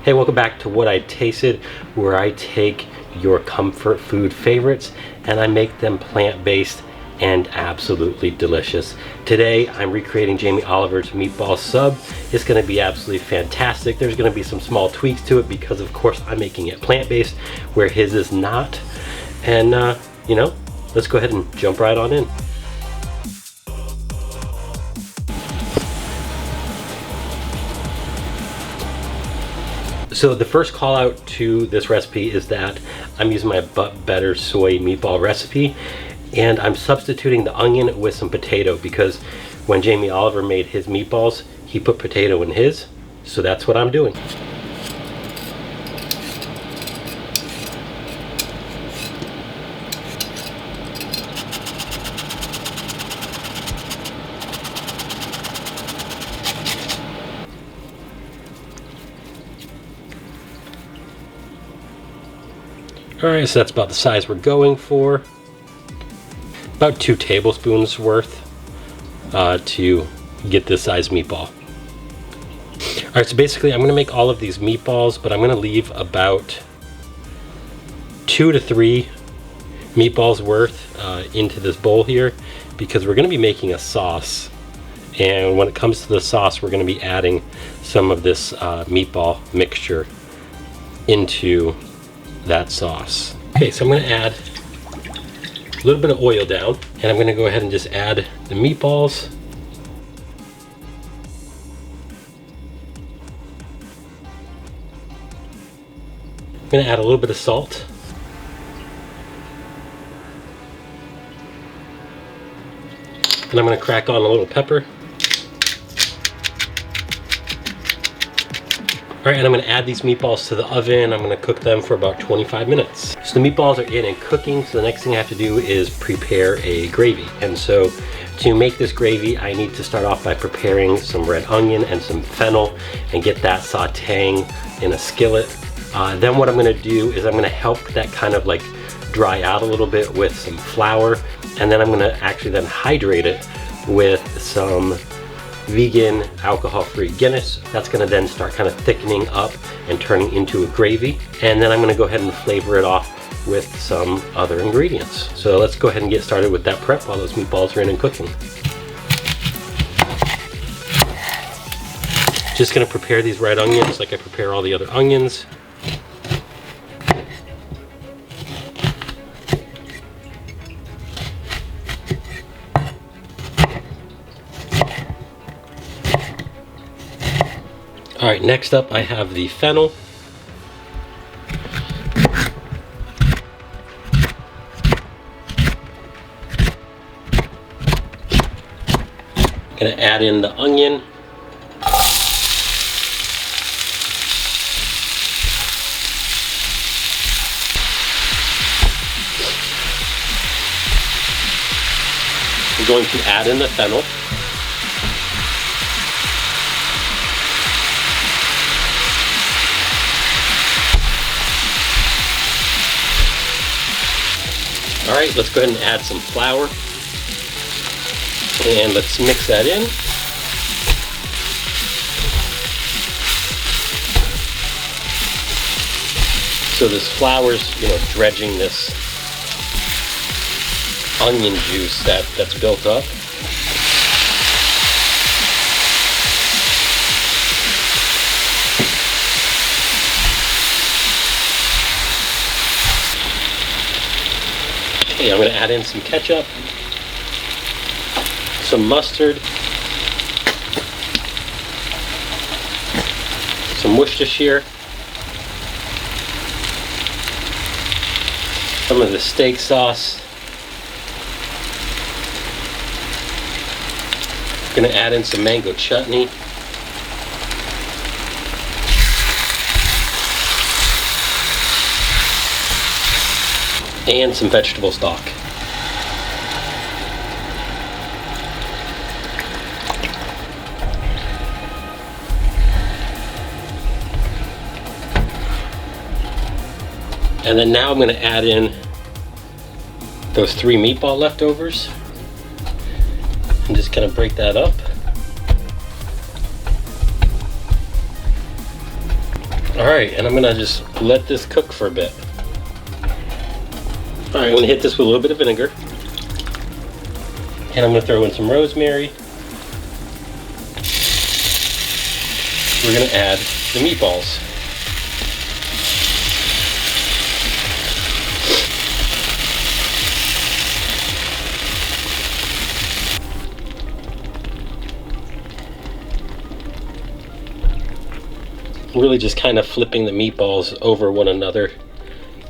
Hey, welcome back to What I Tasted, where I take your comfort food favorites and I make them plant-based and absolutely delicious. Today, I'm recreating Jamie Oliver's Meatball Sub. It's gonna be absolutely fantastic. There's gonna be some small tweaks to it because of course I'm making it plant-based, where his is not. And you know, let's go ahead and jump right on in. So the first call out to this recipe is that I'm using my But Better soy meatball recipe, and I'm substituting the onion with some potato because when Jamie Oliver made his meatballs, he put potato in his, so that's what I'm doing. Alright, so that's about the size we're going for. About 2 tablespoons worth to get this size meatball. Alright, so basically I'm going to make all of these meatballs, but I'm going to leave about 2 to 3 meatballs worth into this bowl here because we're going to be making a sauce. And when it comes to the sauce, we're going to be adding some of this meatball mixture into that sauce. Okay, so I'm going to add a little bit of oil down, and I'm going to go ahead and just add the meatballs. I'm going to add a little bit of salt. And I'm going to crack on a little pepper. Alright, and I'm going to add these meatballs to the oven. I'm going to cook them for about 25 minutes. So the meatballs are in and cooking, so the next thing I have to do is prepare a gravy. And so to make this gravy, I need to start off by preparing some red onion and some fennel and get that sauteing in a skillet. Then what I'm going to do is I'm going to help that kind of like dry out a little bit with some flour, and then I'm going to actually then hydrate it with some vegan alcohol-free Guinness. That's going to then start kind of thickening up and turning into a gravy, and then I'm going to go ahead and flavor it off with some other ingredients. So let's go ahead and get started with that prep while those meatballs are in and cooking. Just going to prepare these red onions like I prepare all the other onions. Alright, next up I have the fennel. I'm going to add in the onion. I'm going to add in the fennel. Alright, let's go ahead and add some flour, and let's mix that in. So this flour's, you know, dredging this onion juice that's built up. Okay, I'm going to add in some ketchup, some mustard, some Worcestershire, some of the steak sauce. I'm going to add in some mango chutney. And some vegetable stock. And then now I'm going to add in those 3 meatball leftovers and just kind of break that up. All right, and I'm gonna just let this cook for a bit. All right, I'm gonna hit this with a little bit of vinegar. And I'm gonna throw in some rosemary. We're gonna add the meatballs. Really just kind of flipping the meatballs over one another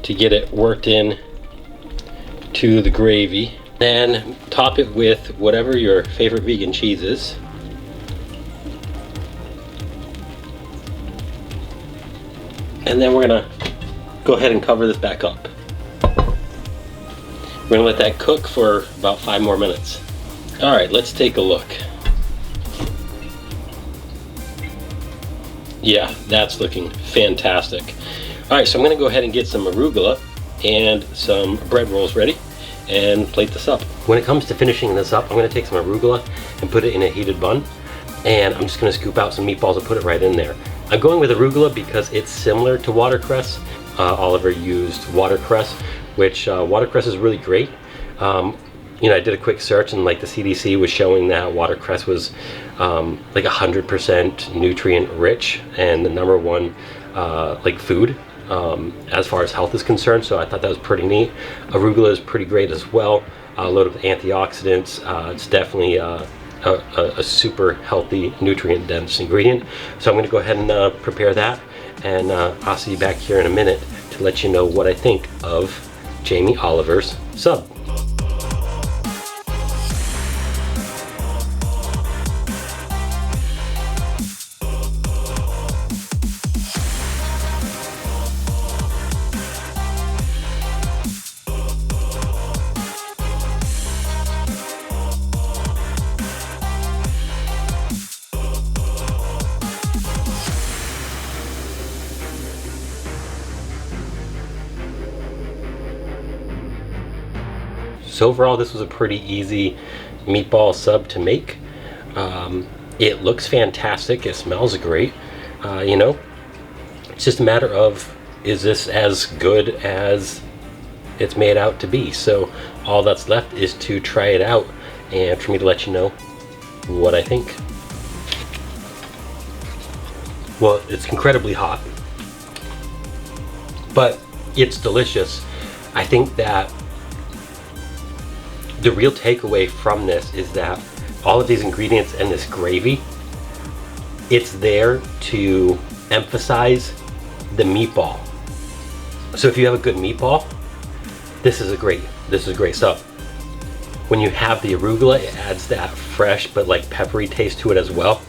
to get it worked in to the gravy. Then top it with whatever your favorite vegan cheese is. And then we're gonna go ahead and cover this back up. We're gonna let that cook for about 5 more minutes. All right, let's take a look. Yeah, that's looking fantastic. All right, so I'm gonna go ahead and get some arugula and some bread rolls ready and plate this up. When it comes to finishing this up, I'm gonna take some arugula and put it in a heated bun. And I'm just gonna scoop out some meatballs and put it right in there. I'm going with arugula because it's similar to watercress. Oliver used watercress, which watercress is really great. You know, I did a quick search and like the CDC was showing that watercress was like 100% nutrient rich and the #1 like food as far as health is concerned. So I thought that was pretty neat. Arugula is pretty great as well. Loaded with antioxidants. It's definitely a super healthy, nutrient dense ingredient. So I'm going to go ahead and prepare that, and I'll see you back here in a minute to let you know what I think of Jamie Oliver's sub. So overall, this was a pretty easy meatball sub to make. It looks fantastic. It smells great. You know, it's just a matter of, is this as good as it's made out to be? So all that's left is to try it out and for me to let you know what I think. Well, it's incredibly hot, but it's delicious. I think that the real takeaway from this is that all of these ingredients and this gravy, it's there to emphasize the meatball. So if you have a good meatball, this is a great sub. When you have the arugula, it adds that fresh but like peppery taste to it as well.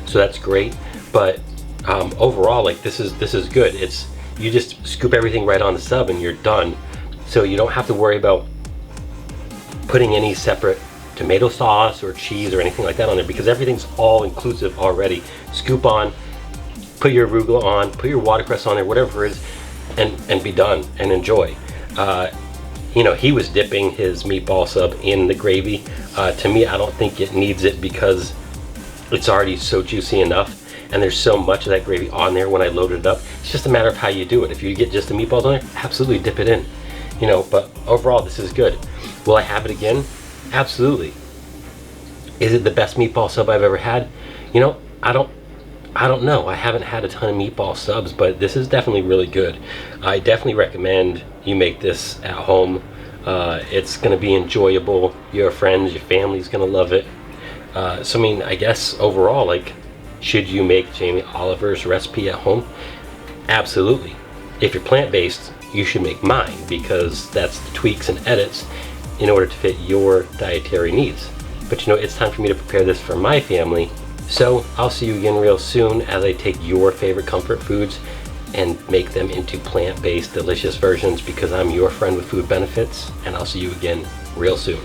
So that's great. But overall, like this is good. It's, you just scoop everything right on the sub and you're done. So you don't have to worry about putting any separate tomato sauce or cheese or anything like that on there, because everything's all inclusive already. Scoop on, put your arugula on, put your watercress on there, whatever it is, and be done and enjoy. You know, he was dipping his meatball sub in the gravy. To me, I don't think it needs it because it's already so juicy enough and there's so much of that gravy on there when I loaded it up. It's just a matter of how you do it. If you get just the meatballs on there, absolutely dip it in. You know, but overall, this is good. Will I have it again? Absolutely. Is it the best meatball sub I've ever had? You know, I don't know. I haven't had a ton of meatball subs, but this is definitely really good. I definitely recommend you make this at home. It's gonna be enjoyable. Your friends, your family's gonna love it. So I mean, I guess overall, like, should you make Jamie Oliver's recipe at home? Absolutely. If you're plant-based, you should make mine, because that's the tweaks and edits in order to fit your dietary needs. But you know, it's time for me to prepare this for my family. So I'll see you again real soon as I take your favorite comfort foods and make them into plant-based delicious versions, because I'm your friend with food benefits, and I'll see you again real soon.